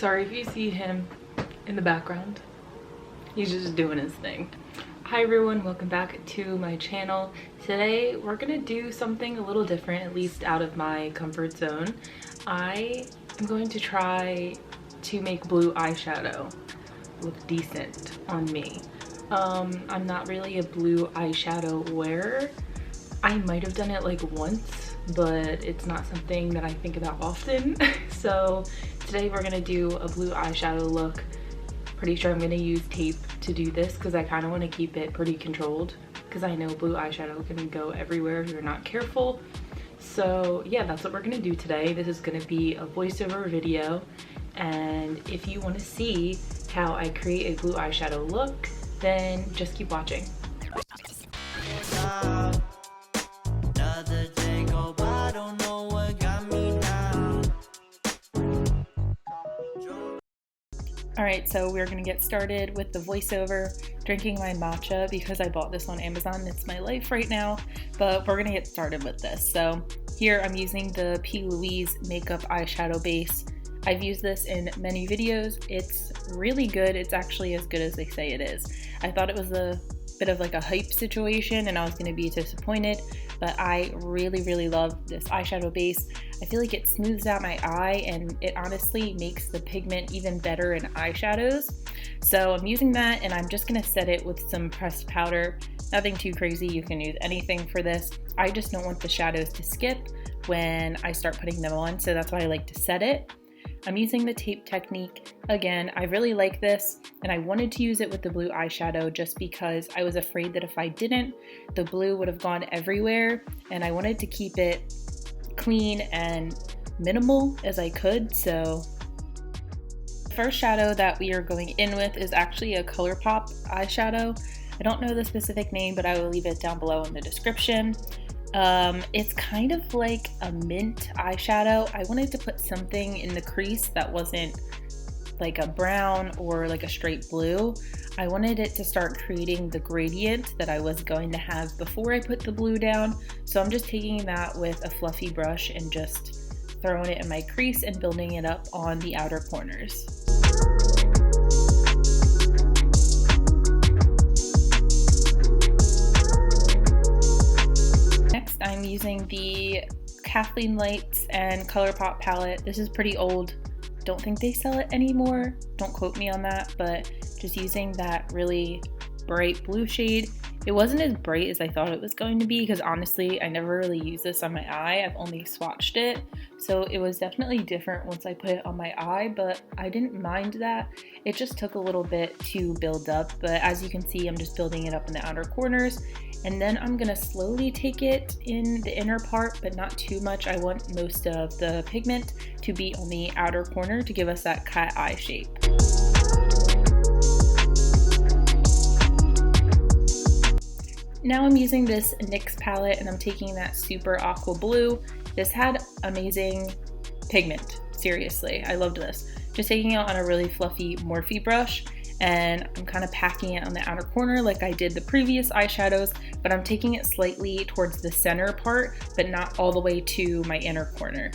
Sorry if you see him in the background. He's just doing his thing. Hi everyone, welcome back to my channel. Today we're gonna do something a little different, at least out of my comfort zone. I am going to try to make blue eyeshadow look decent on me. I'm not really a blue eyeshadow wearer. I might have done it like once, but it's not something that I think about often. So today we're gonna do a blue eyeshadow look. Pretty sure I'm gonna use tape to do this because I kind of want to keep it pretty controlled, because I know blue eyeshadow can go everywhere if you're not careful. So yeah, that's what we're gonna do today. This is gonna be a voiceover video, and if you want to see how I create a blue eyeshadow look, then just keep watching. Alright, so we're gonna get started with the voiceover, drinking my matcha because I bought this on Amazon. It's my life right now, but we're gonna get started with this. So here I'm using the P.Louise makeup eyeshadow base. I've used this in many videos. It's really good. It's actually as good as they say it is. I thought it was a bit of like a hype situation and I was gonna be disappointed, but I really love this eyeshadow base. I feel like it smooths out my eye and it honestly makes the pigment even better in eyeshadows. So I'm using that and I'm just gonna set it with some pressed powder. Nothing too crazy, you can use anything for this. I just don't want the shadows to skip when I start putting them on, so that's why I like to set it. I'm using the tape technique. Again, I really like this and I wanted to use it with the blue eyeshadow just because I was afraid that if I didn't, the blue would have gone everywhere, and I wanted to keep it clean and minimal as I could. So the first shadow that we are going in with is actually a ColourPop eyeshadow. I don't know the specific name, but I will leave it down below in the description. It's kind of like a mint eyeshadow. I wanted to put something in the crease that wasn't like a brown or like a straight blue. I wanted it to start creating the gradient that I was going to have before I put the blue down. So I'm just taking that with a fluffy brush and just throwing it in my crease and building it up on the outer corners. Next, I'm using the Kathleen Lights and ColourPop palette. This is pretty old. Don't think they sell it anymore. Don't quote me on that, but just using that really bright blue shade. It wasn't as bright as I thought it was going to be because honestly, I never really used this on my eye. I've only swatched it. So it was definitely different once I put it on my eye, but I didn't mind that. It just took a little bit to build up, but as you can see, I'm just building it up in the outer corners. And then I'm gonna slowly take it in the inner part, but not too much. I want most of the pigment to be on the outer corner to give us that cat eye shape. Now I'm using this NYX palette and I'm taking that super aqua blue. This had amazing pigment, seriously, I loved this. Just taking it on a really fluffy Morphe brush, and I'm kind of packing it on the outer corner like I did the previous eyeshadows, but I'm taking it slightly towards the center part, but not all the way to my inner corner.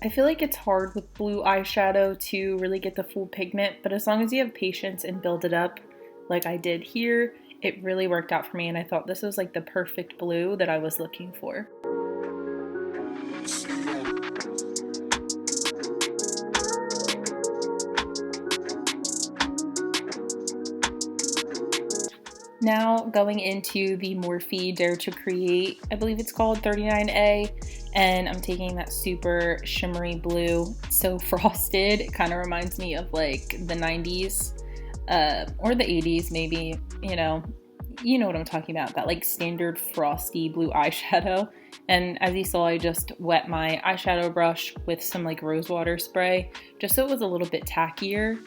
I feel like it's hard with blue eyeshadow to really get the full pigment, but as long as you have patience and build it up like I did here, it really worked out for me, and I thought this was like the perfect blue that I was looking for. Now going into the Morphe Dare to Create, I believe it's called 39A, and I'm taking that super shimmery blue. It's so frosted, it kind of reminds me of like the 90s or the 80s maybe, you know what I'm talking about, that like standard frosty blue eyeshadow. And as you saw, I just wet my eyeshadow brush with some like rosewater spray just so it was a little bit tackier,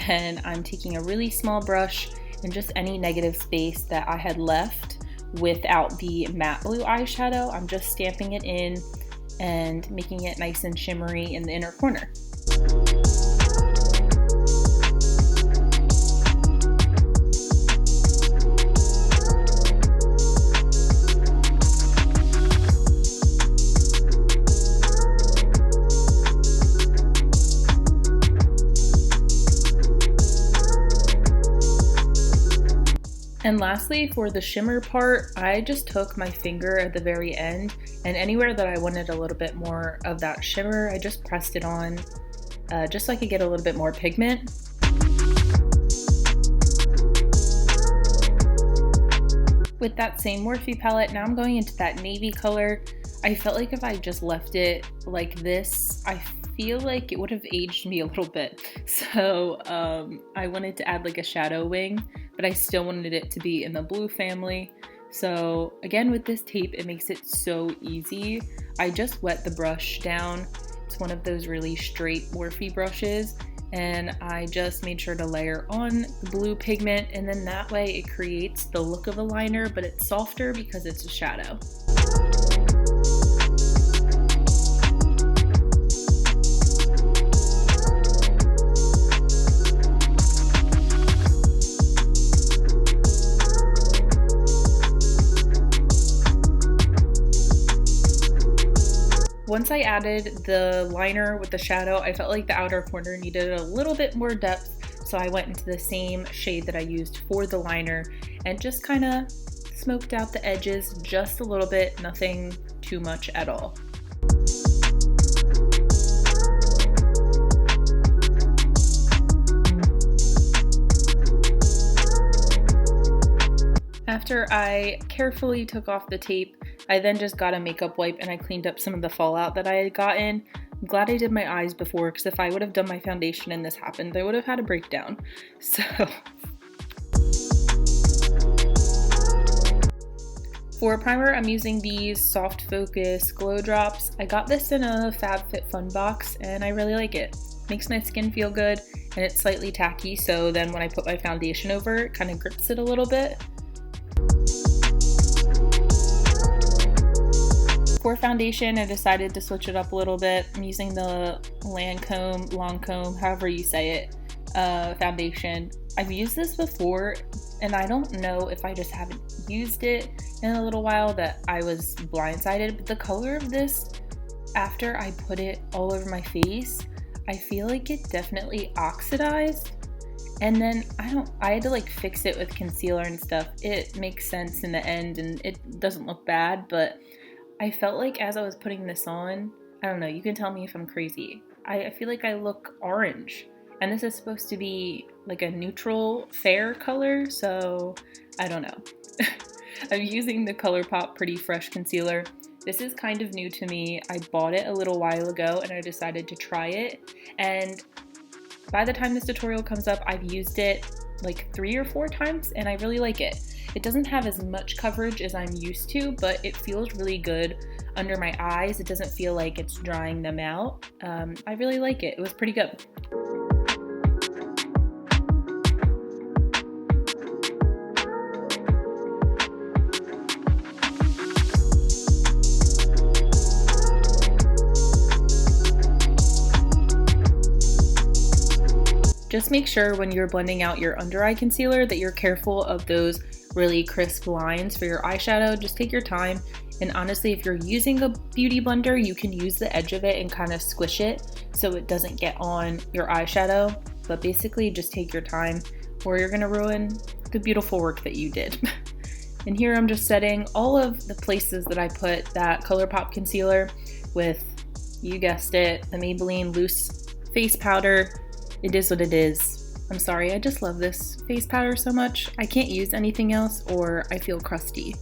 and I'm taking a really small brush and just any negative space that I had left without the matte blue eyeshadow, I'm just stamping it in and making it nice and shimmery in the inner corner. And lastly, for the shimmer part, I just took my finger at the very end, and anywhere that I wanted a little bit more of that shimmer, I just pressed it on just so I could get a little bit more pigment. With that same Morphe palette, now I'm going into that navy color. I felt like if I just left it like this, I feel like it would have aged me a little bit. So I wanted to add like a shadow wing, but I still wanted it to be in the blue family. So again, with this tape, it makes it so easy. I just wet the brush down. It's one of those really straight Morphe brushes. And I just made sure to layer on the blue pigment, and then that way it creates the look of a liner, but it's softer because it's a shadow. Once I added the liner with the shadow, I felt like the outer corner needed a little bit more depth, so I went into the same shade that I used for the liner and just kind of smoked out the edges just a little bit, nothing too much at all. After I carefully took off the tape, I then just got a makeup wipe and I cleaned up some of the fallout that I had gotten. I'm glad I did my eyes before, because if I would have done my foundation and this happened, I would have had a breakdown. So for a primer, I'm using these Soft Focus Glow Drops. I got this in a FabFitFun box and I really like it. Makes my skin feel good, and it's slightly tacky, so then when I put my foundation over, it kind of grips it a little bit. For foundation, I decided to switch it up a little bit. I'm using the Lancome, however you say it, foundation. I've used this before, and I don't know if I just haven't used it in a little while that I was blindsided, but the color of this, after I put it all over my face, I feel like it definitely oxidized. And then I had to like fix it with concealer and stuff. It makes sense in the end and it doesn't look bad, but I felt like as I was putting this on, I don't know, you can tell me if I'm crazy, I feel like I look orange, and this is supposed to be like a neutral fair color, so I don't know. I'm using the ColourPop Pretty Fresh Concealer. This is kind of new to me. I bought it a little while ago and I decided to try it, and by the time this tutorial comes up, I've used it like 3 or 4 times and I really like it. It doesn't have as much coverage as I'm used to, but it feels really good under my eyes. It doesn't feel like it's drying them out. I really like it. It was pretty good. Just make sure when you're blending out your under eye concealer that you're careful of those really crisp lines for your eyeshadow. Just take your time, and honestly, if you're using a beauty blender, you can use the edge of it and kind of squish it so it doesn't get on your eyeshadow, but basically just take your time or you're gonna ruin the beautiful work that you did. And here I'm just setting all of the places that I put that ColourPop concealer with, you guessed it, the Maybelline loose face powder. It is what it is. I'm sorry, I just love this face powder so much. I can't use anything else or I feel crusty.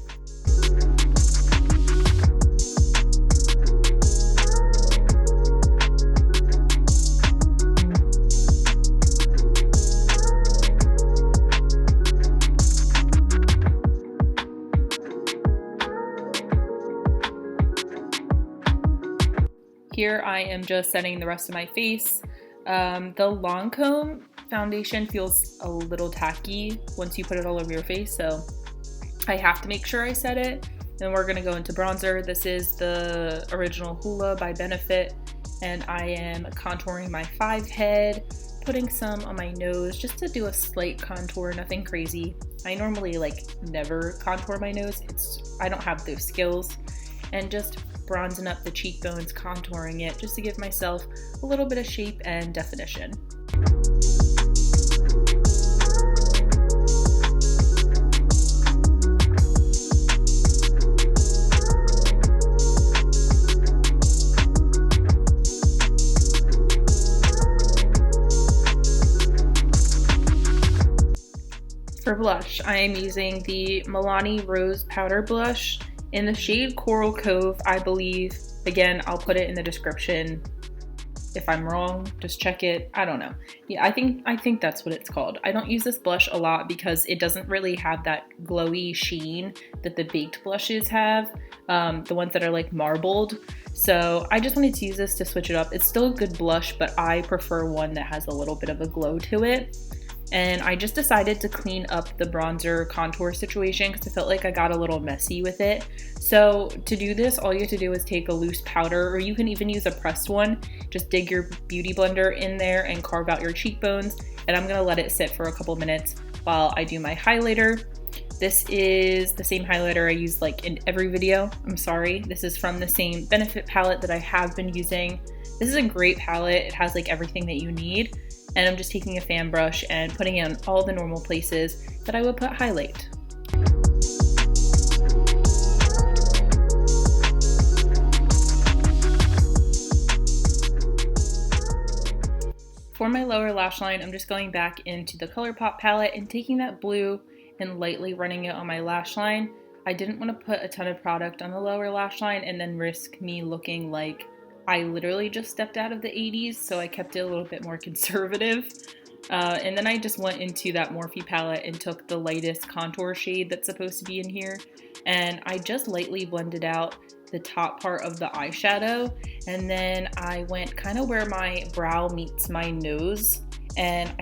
Here I am just setting the rest of my face. The Lancome foundation feels a little tacky once you put it all over your face, so I have to make sure I set it. Then we're gonna go into bronzer. This is the original Hoola by Benefit, and I am contouring my 5 head, putting some on my nose just to do a slight contour, nothing crazy. I normally never contour my nose. I don't have those skills. And just bronzing up the cheekbones, contouring it just to give myself a little bit of shape and definition. blush, I am using the Milani Rose Powder Blush in the shade Coral Cove, I believe. Again, I'll put it in the description. If I'm wrong, just check it. I don't know. Yeah, I think that's what it's called. I don't use this blush a lot because it doesn't really have that glowy sheen that the baked blushes have, the ones that are like marbled. So I just wanted to use this to switch it up. It's still a good blush, but I prefer one that has a little bit of a glow to it. And I just decided to clean up the bronzer contour situation because I felt like I got a little messy with it. So to do this, all you have to do is take a loose powder, or you can even use a pressed one. Just dig your beauty blender in there and carve out your cheekbones. And I'm gonna let it sit for a couple minutes while I do my highlighter. This is the same highlighter I use like in every video. I'm sorry. This is from the same Benefit palette that I have been using. This is a great palette. It has like everything that you need. And I'm just taking a fan brush and putting it on all the normal places that I would put highlight. For my lower lash line, I'm just going back into the ColourPop palette and taking that blue and lightly running it on my lash line. I didn't want to put a ton of product on the lower lash line and then risk me looking like I literally just stepped out of the 80s, so I kept it a little bit more conservative. And then I just went into that Morphe palette and took the lightest contour shade that's supposed to be in here. And I just lightly blended out the top part of the eyeshadow. And then I went kind of where my brow meets my nose. And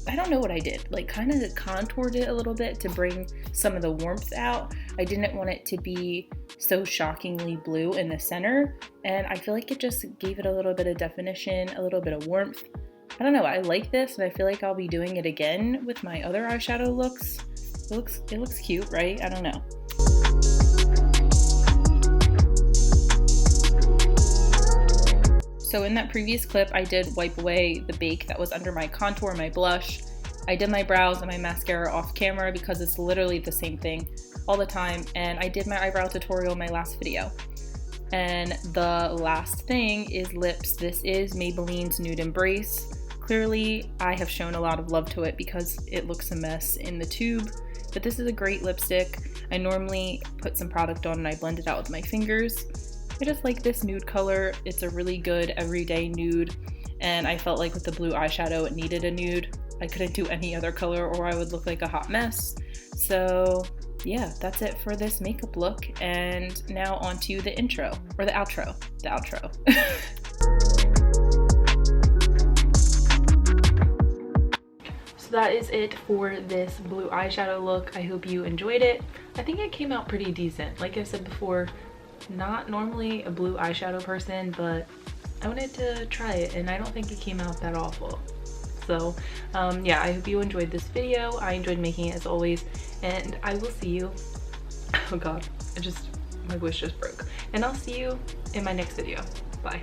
I don't know what I did, like kind of contoured it a little bit to bring some of the warmth out. I didn't want it to be so shockingly blue in the center, and I feel like it just gave it a little bit of definition, a little bit of warmth. I don't know, I like this, and I feel like I'll be doing it again with my other eyeshadow looks. It looks cute, right? I don't know. So in that previous clip, I did wipe away the bake that was under my contour, my blush. I did my brows and my mascara off camera because it's literally the same thing all the time. And I did my eyebrow tutorial in my last video. And the last thing is lips. This is Maybelline's Nude Embrace. Clearly, I have shown a lot of love to it because it looks a mess in the tube. But this is a great lipstick. I normally put some product on and I blend it out with my fingers. I just like this nude color. It's a really good everyday nude, and I felt like with the blue eyeshadow it needed a nude. I couldn't do any other color or I would look like a hot mess. So yeah, that's it for this makeup look, and now on to the intro, or the outro. So that is it for this blue eyeshadow look. I hope you enjoyed it. I think it came out pretty decent. Like I said before, not normally a blue eyeshadow person, but I wanted to try it and I don't think it came out that awful. So yeah, I hope you enjoyed this video. I enjoyed making it as always, and I will see you, oh god, my voice just broke, and I'll see you in my next video. Bye.